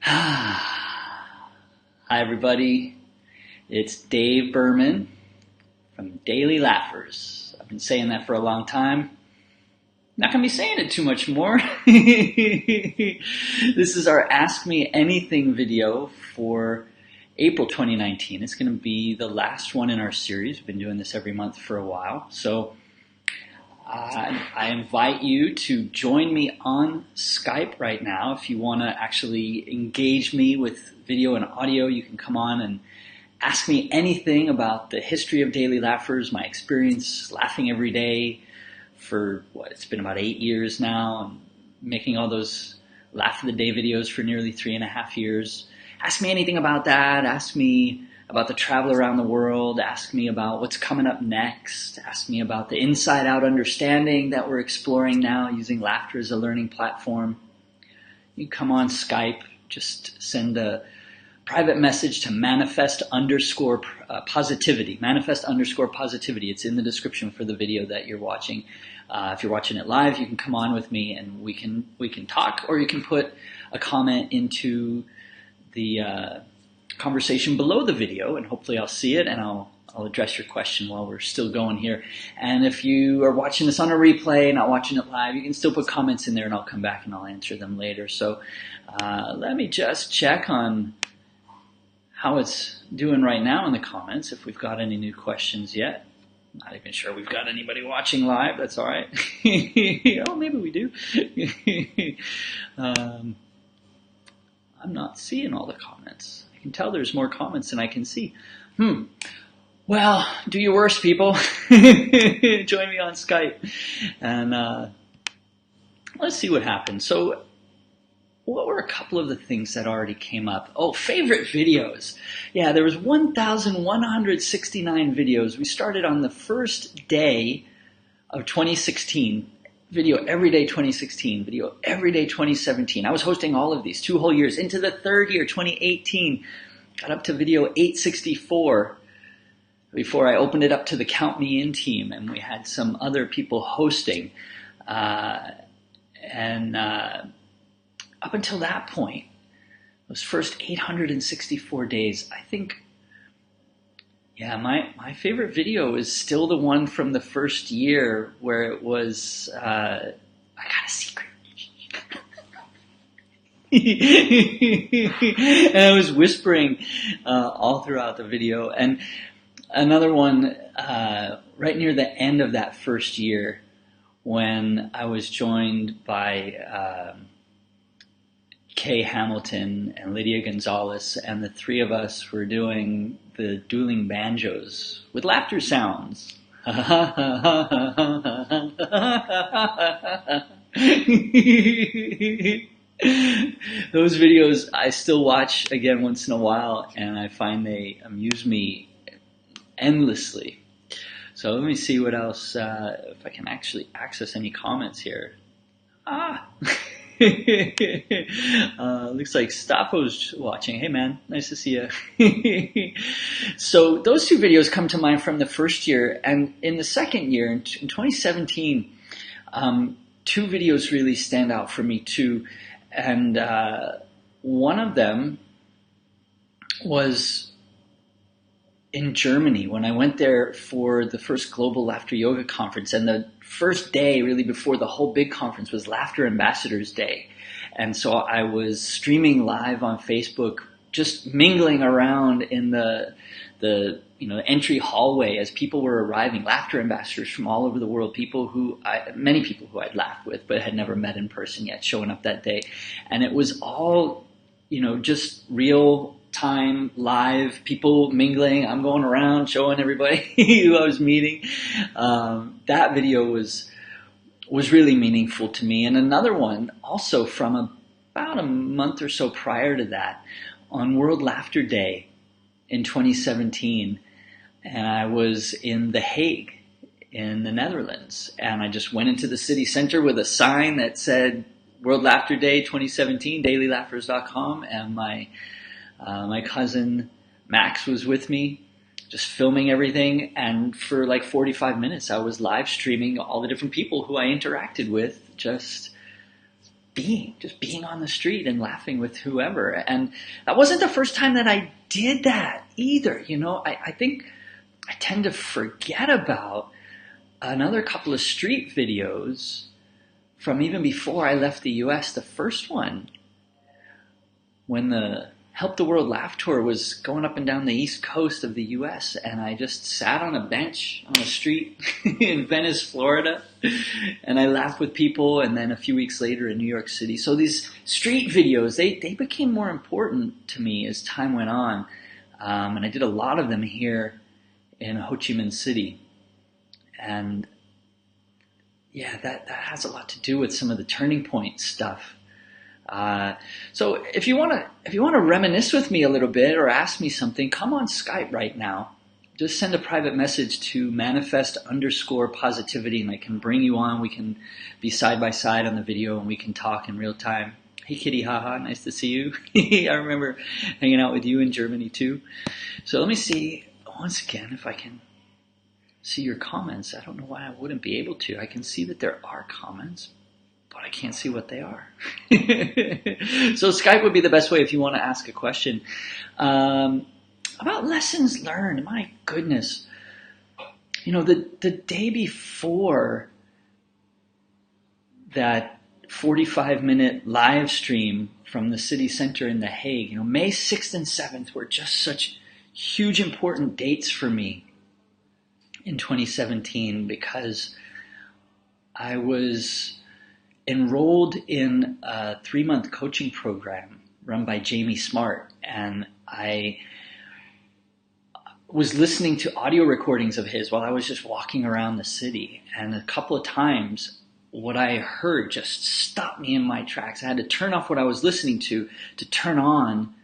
Hi everybody, it's Dave Berman from Daily Laughers. I've been saying that for a long time. Not going to be saying it too much more. This is our Ask Me Anything video for April 2019. It's going to be the last one in our series. We've been doing this every month for a while. So I invite you to join me on Skype right now. If you want to actually engage me with video and audio, you can come on and ask me anything about the history of Daily Laughers, my experience laughing every day for, it's been about 8 years now, and making all those Laugh of the Day videos for nearly 3.5 years. Ask me anything about that. Ask me about the travel around the world. Ask me about what's coming up next. Ask me about the inside-out understanding that we're exploring now using laughter as a learning platform. You come on Skype, just send a private message to manifest_positivity. Manifest_positivity. It's in the description for the video that you're watching. If you're watching it live, you can come on with me and we can talk, or you can put a comment into the conversation below the video, and hopefully I'll see it and I'll address your question while we're still going here. And if you are watching this on a replay, not watching it live, you can still put comments in there and I'll come back and I'll answer them later. So let me just check on how it's doing right now in the comments, if we've got any new questions yet. Not even sure we've got anybody watching live. That's all right. Oh, maybe we do. I'm not seeing all the comments. I can tell there's more comments than I can see. Well, do your worst, people. Join me on Skype. And let's see what happens. So what were a couple of the things that already came up? Oh, favorite videos. Yeah, there was 1,169 videos. We started on the first day of 2016. Video every day 2016, video every day 2017. I was hosting all of these 2 whole years. Into the third year, 2018, got up to video 864 before I opened it up to the Count Me In team, and we had some other people hosting. Up until that point, those first 864 days, I think, yeah, my favorite video is still the one from the first year where it was, I got a secret. And I was whispering all throughout the video. And another one right near the end of that first year, when I was joined by Kay Hamilton and Lydia Gonzalez, and the three of us were doing the dueling banjos with laughter sounds. Those videos I still watch again once in a while, and I find they amuse me endlessly. So let me see what else, if I can actually access any comments here. Looks like Stapo's watching. Hey man, nice to see you. So those two videos come to mind from the first year, and in the second year, in 2017, 2 videos really stand out for me too. And one of them was in Germany when I went there for the first Global Laughter Yoga Conference, and the first day really before the whole big conference was Laughter Ambassadors Day. And so I was streaming live on Facebook, just mingling around in the entry hallway as people were arriving, laughter ambassadors from all over the world, many people who I'd laughed with but had never met in person yet, showing up that day. And it was all, just real time, live, people mingling. I'm going around showing everybody who I was meeting. That video was really meaningful to me. And another one also from about a month or so prior to that, on World Laughter Day in 2017, and I was in The Hague in the Netherlands, and I just went into the city center with a sign that said World Laughter Day 2017, dailylaughers.com, and my cousin Max was with me, just filming everything. And for like 45 minutes, I was live streaming all the different people who I interacted with, just just being on the street and laughing with whoever. And that wasn't the first time that I did that either. I think I tend to forget about another couple of street videos from even before I left the US. The first one, when the Help the World Laugh Tour was going up and down the East Coast of the US, and I just sat on a bench on a street in Venice, Florida, and I laughed with people, and then a few weeks later in New York City. So these street videos, they became more important to me as time went on, and I did a lot of them here in Ho Chi Minh City. And yeah, that has a lot to do with some of the turning point stuff. So if you want to reminisce with me a little bit or ask me something, come on Skype right now. Just send a private message to manifest_positivity, and I can bring you on. We can be side by side on the video, and we can talk in real time. Hey kitty, haha, nice to see you. I remember hanging out with you in Germany too. So let me see once again if I can see your comments. I don't know why I wouldn't be able to. I can see that there are comments, but I can't see what they are. So Skype would be the best way if you want to ask a question. About lessons learned, my goodness. The day before that 45-minute live stream from the city center in The Hague, May 6th and 7th were just such huge important dates for me in 2017, because I was enrolled in a 3-month coaching program run by Jamie Smart, and I was listening to audio recordings of his while I was just walking around the city, and a couple of times what I heard just stopped me in my tracks. I had to turn off what I was listening to turn on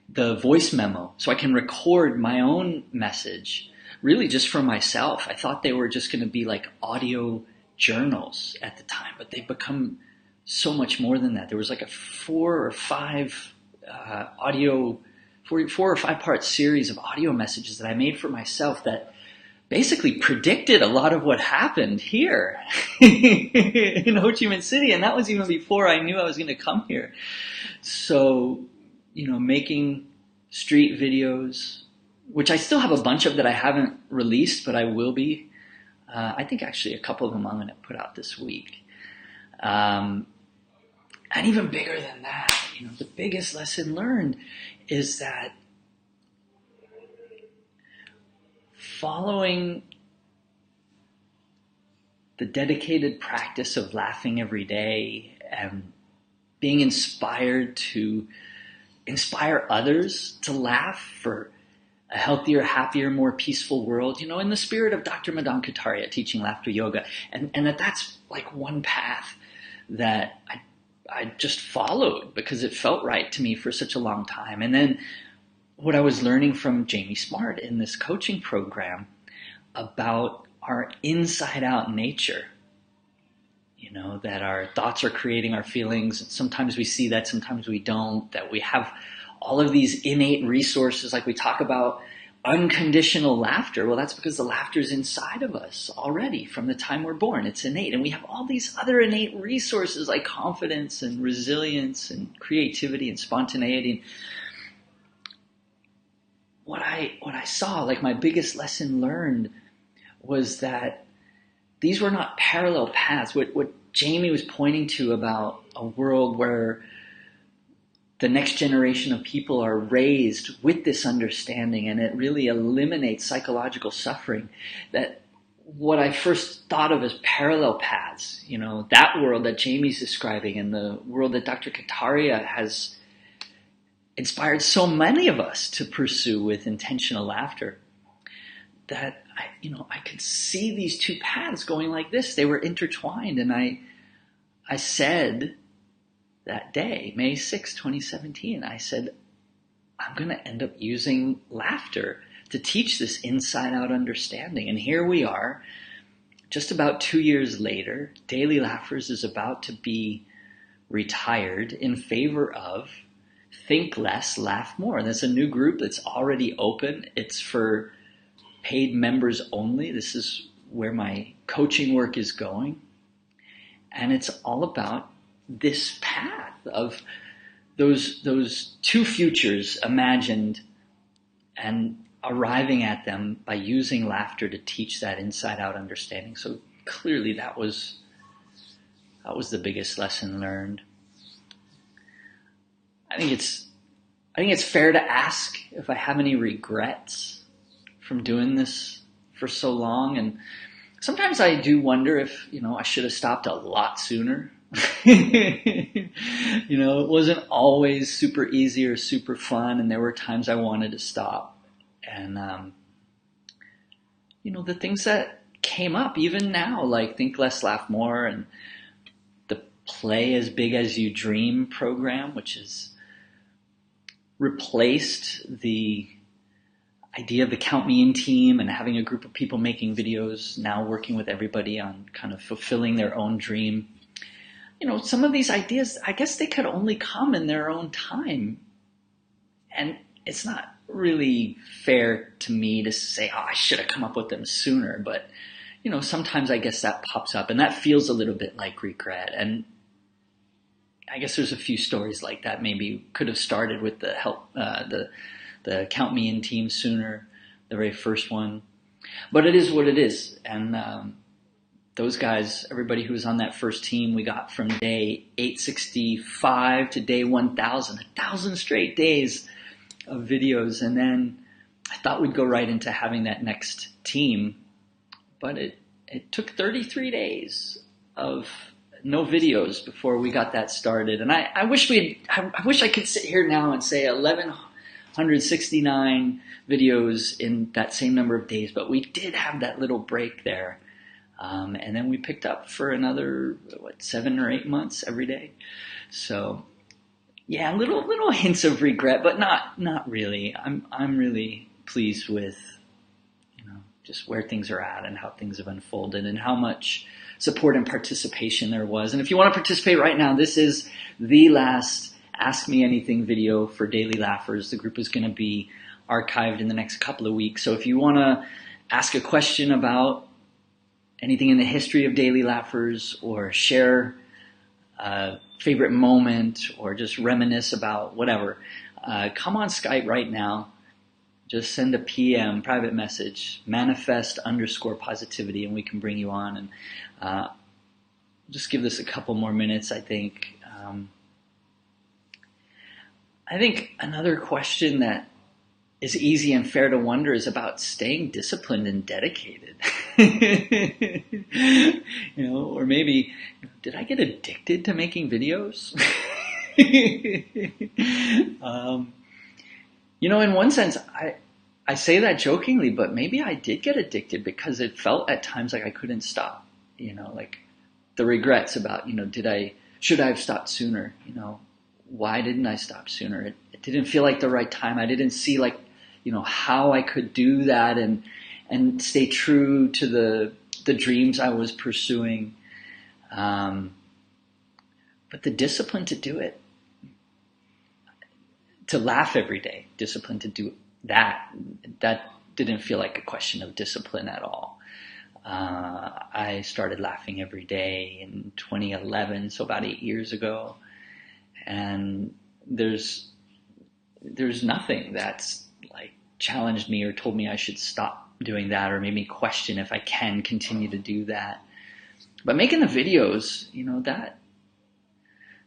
the voice memo so I can record my own message, really just for myself. I thought they were just going to be like audio journals at the time, but they've become so much more than that. There was like a 4 or 5 part series of audio messages that I made for myself that basically predicted a lot of what happened here in Ho Chi Minh City, and that was even before I knew I was going to come here. So, making street videos, which I still have a bunch of that I haven't released, but I will be. I think actually a couple of them I'm going to put out this week. And even bigger than that, the biggest lesson learned is that following the dedicated practice of laughing every day and being inspired to inspire others to laugh for a healthier, happier, more peaceful world, in the spirit of Dr. Madan Kataria teaching laughter yoga. And that's like one path that I just followed because it felt right to me for such a long time. And then what I was learning from Jamie Smart in this coaching program about our inside out nature, that our thoughts are creating our feelings. And sometimes we see that, sometimes we don't, that we have all of these innate resources, like we talk about unconditional laughter. Well, that's because the laughter is inside of us already from the time we're born. It's innate. And we have all these other innate resources like confidence and resilience and creativity and spontaneity. What I saw, like my biggest lesson learned, was that these were not parallel paths. What Jamie was pointing to about a world where the next generation of people are raised with this understanding, and it really eliminates psychological suffering. That what I first thought of as parallel paths, that world that Jamie's describing and the world that Dr. Kataria has inspired so many of us to pursue with intentional laughter, that I could see these two paths going like this. They were intertwined, and I said that day, May 6, 2017, I said, I'm going to end up using laughter to teach this inside-out understanding. And here we are, just about 2 years later. Daily Laughers is about to be retired in favor of Think Less, Laugh More. And there's a new group that's already open. It's for paid members only. This is where my coaching work is going. And it's all about this path of those two futures imagined and arriving at them by using laughter to teach that inside out understanding. So clearly that was the biggest lesson learned. I think it's fair to ask if I have any regrets from doing this for so long. And sometimes I do wonder if, I should have stopped a lot sooner. It wasn't always super easy or super fun, and there were times I wanted to stop. And, the things that came up even now, like Think Less, Laugh More, and the Play as Big as You Dream program, which has replaced the idea of the Count Me In team and having a group of people making videos, now working with everybody on kind of fulfilling their own dream. Some of these ideas, I guess they could only come in their own time. And it's not really fair to me to say, I should have come up with them sooner. But, sometimes I guess that pops up, and that feels a little bit like regret. And I guess there's a few stories like that. Maybe could have started with the Count Me In team sooner, the very first one. But it is what it is. And those guys, everybody who was on that first team, we got from day 865 to day 1,000, 1,000 straight days of videos. And then I thought we'd go right into having that next team. But it took 33 days of no videos before we got that started. And I wish I could sit here now and say 1,169 videos in that same number of days, but we did have that little break there. And then we picked up for another, 7 or 8 months every day. So yeah, little hints of regret, but not really. I'm really pleased with, just where things are at and how things have unfolded and how much support and participation there was. And if you want to participate right now, this is the last Ask Me Anything video for Daily Laughers. The group is going to be archived in the next couple of weeks. So if you want to ask a question about anything in the history of Daily Laughers, or share a favorite moment, or just reminisce about whatever, come on Skype right now. Just send a PM, private message, manifest_positivity, and we can bring you on. And just give this a couple more minutes, I think. I think another question that is easy and fair to wonder is about staying disciplined and dedicated. Or maybe, did I get addicted to making videos? In one sense, I say that jokingly, but maybe I did get addicted because it felt at times like I couldn't stop. Like the regrets about, should I have stopped sooner? Why didn't I stop sooner? It didn't feel like the right time. I didn't see how I could do that and stay true to the dreams I was pursuing. But the discipline to do it, to laugh every day, discipline to do that didn't feel like a question of discipline at all. I started laughing every day in 2011, so about 8 years ago. And there's nothing that's like challenged me or told me I should stop doing that, or made me question if I can continue to do that. But making the videos,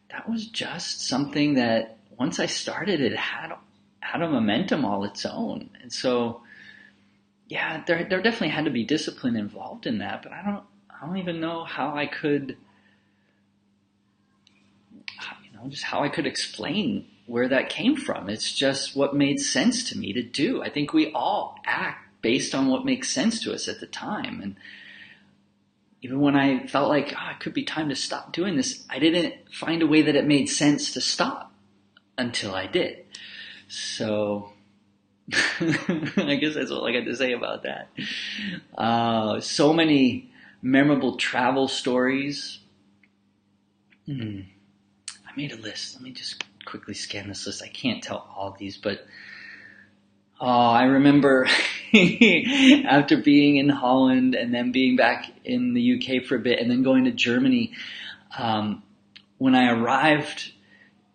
that was just something that once I started, it had a momentum all its own. And so, yeah, there definitely had to be discipline involved in that, but I don't even know how I could, just how I could explain where that came from. It's just what made sense to me to do. I think we all act based on what makes sense to us at the time. And even when I felt like, it could be time to stop doing this, I didn't find a way that it made sense to stop until I did. So I guess that's all I got to say about that. So many memorable travel stories. I made a list. Let me just quickly scan this list. I can't tell all of these, but I remember after being in Holland and then being back in the UK for a bit and then going to Germany, when I arrived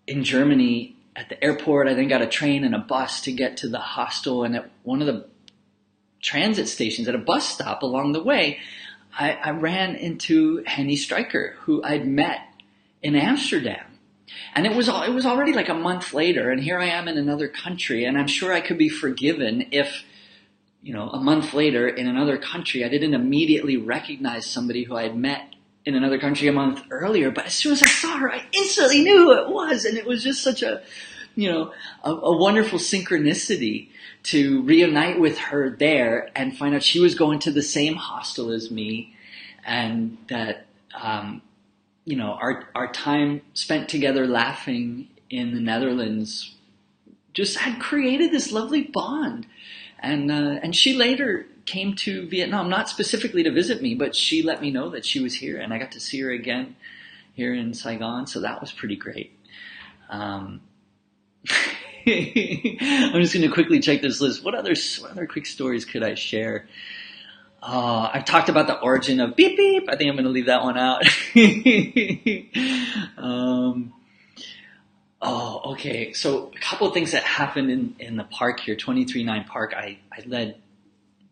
in Germany at the airport, I then got a train and a bus to get to the hostel. And at one of the transit stations, at a bus stop along the way, I ran into Henny Stryker, who I'd met in Amsterdam. And it was already like a month later, and here I am in another country, and I'm sure I could be forgiven if, a month later in another country, I didn't immediately recognize somebody who I had met in another country a month earlier. But as soon as I saw her, I instantly knew who it was, and it was just such a wonderful synchronicity to reunite with her there and find out she was going to the same hostel as me, and that our time spent together laughing in the Netherlands just had created this lovely bond. And she later came to Vietnam, not specifically to visit me, but she let me know that she was here, and I got to see her again here in Saigon, so that was pretty great. I'm just going to quickly check this list. What other quick stories could I share? I've talked about the origin of beep beep. I think I'm going to leave that one out. Okay. So a couple of things that happened in the park here, 239 Park. I led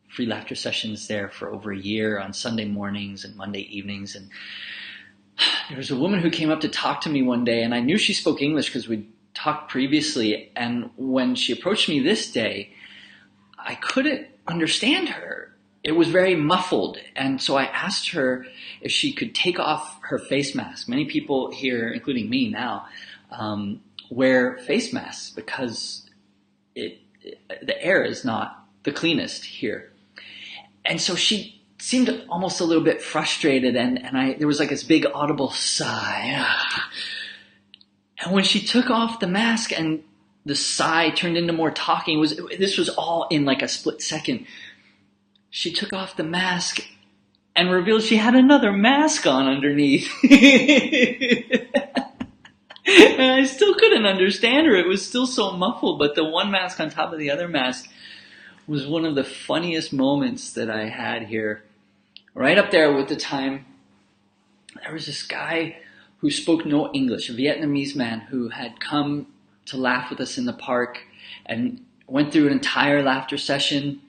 free laughter sessions there for over a year on Sunday mornings and Monday evenings. And there was a woman who came up to talk to me one day, and I knew she spoke English because we'd talked previously. And when she approached me this day, I couldn't understand her. It was very muffled. And so I asked her if she could take off her face mask. Many people here, including me now, wear face masks because the air is not the cleanest here. And so she seemed almost a little bit frustrated, and there was like this big audible sigh. And when she took off the mask and the sigh turned into more talking, this was all in like a split second. She took off the mask and revealed she had another mask on underneath. And I still couldn't understand her. It was still so muffled, but the one mask on top of the other mask was one of the funniest moments that I had here. Right up there with the time, there was this guy who spoke no English, a Vietnamese man who had come to laugh with us in the park and went through an entire laughter session,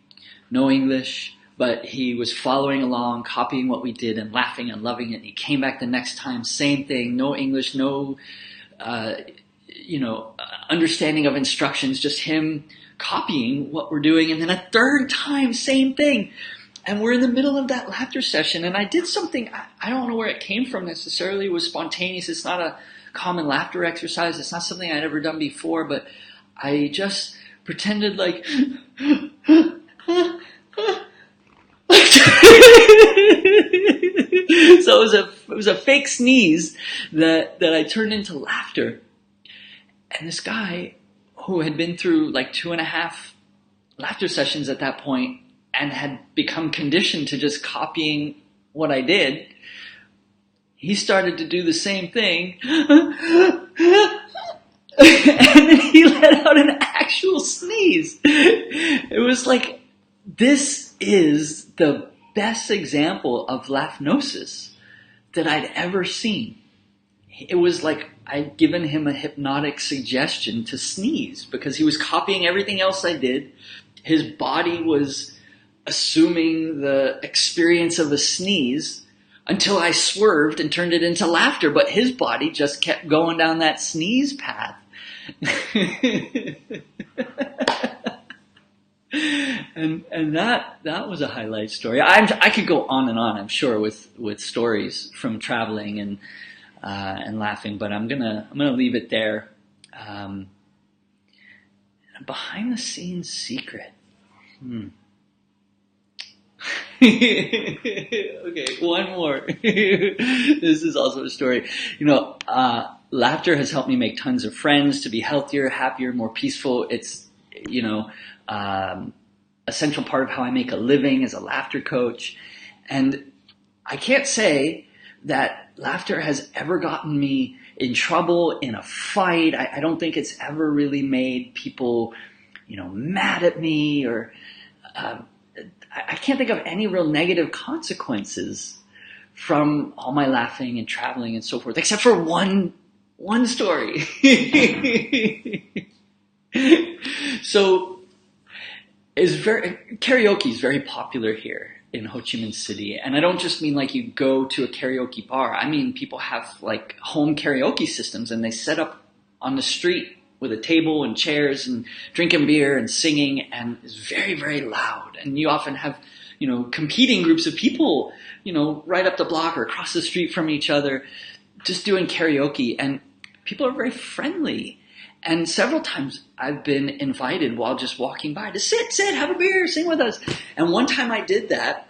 no English, but he was following along, copying what we did and laughing and loving it. And he came back the next time, same thing, no English, no understanding of instructions, just him copying what we're doing. And then a third time, same thing. And we're in the middle of that laughter session, and I did something, I don't know where it came from necessarily. It was spontaneous. It's not a common laughter exercise. It's not something I'd ever done before, but I just pretended like... So it was a fake sneeze that I turned into laughter. And this guy, who had been through like 2.5 laughter sessions at that point and had become conditioned to just copying what I did, he started to do the same thing. And then he let out an actual sneeze. It was like, this is the best example of laughnosis that I'd ever seen. It was like I'd given him a hypnotic suggestion to sneeze because he was copying everything else I did. His body was assuming the experience of a sneeze until I swerved and turned it into laughter, but his body just kept going down that sneeze path. And that was a highlight story. I could go on and on, I'm sure, with stories from traveling and laughing, but I'm gonna leave it there. Behind the scenes secret. Okay, one more. This is also a story. Laughter has helped me make tons of friends, to be healthier, happier, more peaceful. It's a central part of how I make a living as a laughter coach. And I can't say that laughter has ever gotten me in trouble, in a fight. I don't think it's ever really made people, mad at me, or I can't think of any real negative consequences from all my laughing and traveling and so forth, except for one story. So karaoke is very popular here in Ho Chi Minh City. And I don't just mean like you go to a karaoke bar. I mean, people have like home karaoke systems, and they set up on the street with a table and chairs and drinking beer and singing, and it's very, very loud. And you often have, competing groups of people, right up the block or across the street from each other, just doing karaoke. And people are very friendly. And several times I've been invited while just walking by to sit, have a beer, sing with us. And one time I did that.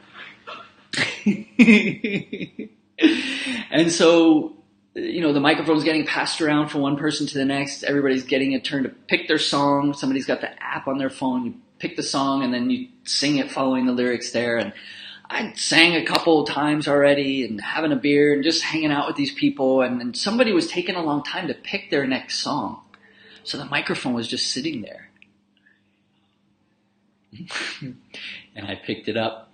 And so, the microphone's getting passed around from one person to the next. Everybody's getting a turn to pick their song. Somebody's got the app on their phone. You pick the song and then you sing it following the lyrics there. And I sang a couple times already and having a beer and just hanging out with these people. And then somebody was taking a long time to pick their next song. So the microphone was just sitting there. And I picked it up.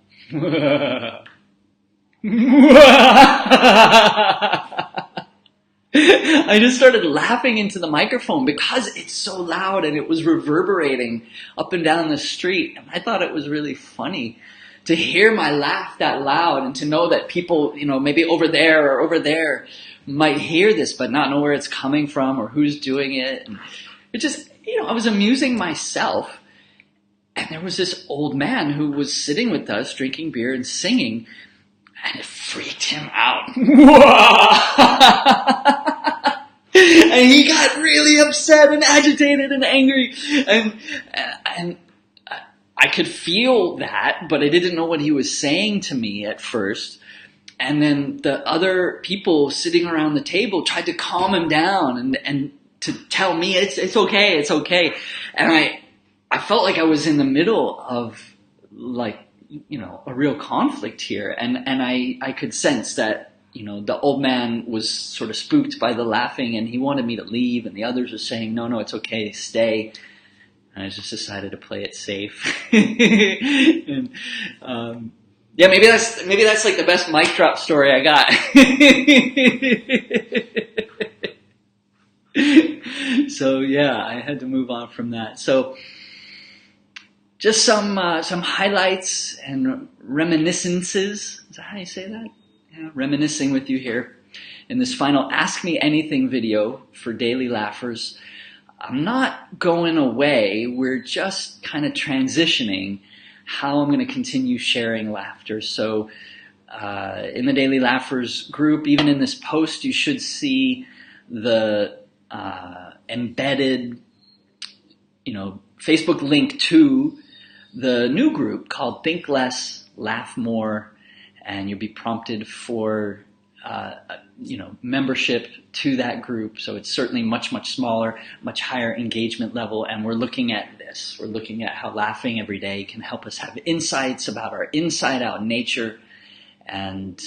I just started laughing into the microphone because it's so loud and it was reverberating up and down the street. And I thought it was really funny to hear my laugh that loud and to know that people, maybe over there or over there might hear this but not know where it's coming from or who's doing it. And it just, I was amusing myself. And there was this old man who was sitting with us drinking beer and singing, and it freaked him out. And he got really upset and agitated and angry. And I could feel that, but I didn't know what he was saying to me at first. And then the other people sitting around the table tried to calm him down and to tell me it's okay. And I felt like I was in the middle of like, a real conflict here. And I could sense that, the old man was sort of spooked by the laughing and he wanted me to leave, and the others were saying, no, it's okay, stay. And I just decided to play it safe. And, maybe that's like the best mic drop story I got. So I had to move on from that. So just some highlights and reminiscences. Is that how you say that? Yeah, reminiscing with you here in this final Ask Me Anything video for Daily Laughers. I'm not going away. We're just kind of transitioning how I'm going to continue sharing laughter. So in the Daily Laughers group, even in this post, you should see the embedded, Facebook link to the new group called Think Less, Laugh More, and you'll be prompted for, membership to that group. So it's certainly much, much smaller, much higher engagement level. And we're looking at this. We're looking at how laughing every day can help us have insights about our inside out nature and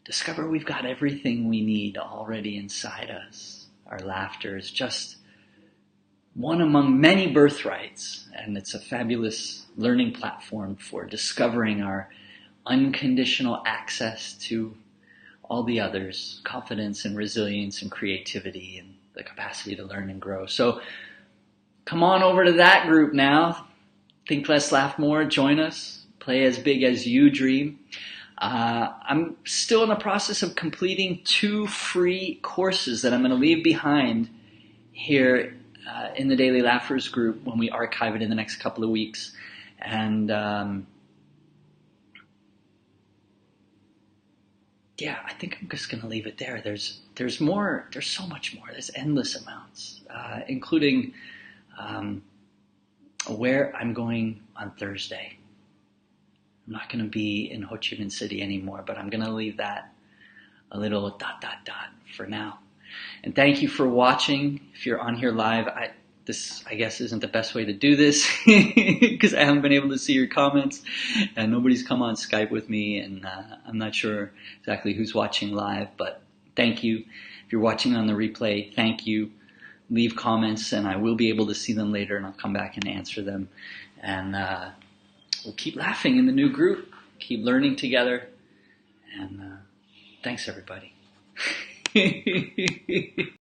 discover we've got everything we need already inside us. Our laughter is just one among many birthrights, and it's a fabulous learning platform for discovering our unconditional access to all the others, confidence and resilience and creativity and the capacity to learn and grow. So come on over to that group now. Think Less, Laugh More. Join us. Play as big as you dream. I'm still in the process of completing 2 free courses that I'm going to leave behind here in the Daily Laughers group when we archive it in the next couple of weeks. And I think I'm just going to leave it there. There's more. There's so much more. There's endless amounts, including where I'm going on Thursday. I'm not going to be in Ho Chi Minh City anymore, but I'm going to leave that a little ... for now. And thank you for watching. If you're on here live, this, I guess, isn't the best way to do this because I haven't been able to see your comments and nobody's come on Skype with me, and I'm not sure exactly who's watching live, but thank you. If you're watching on the replay, thank you. Leave comments and I will be able to see them later, and I'll come back and answer them. And we'll keep laughing in the new group, keep learning together, And thanks, everybody.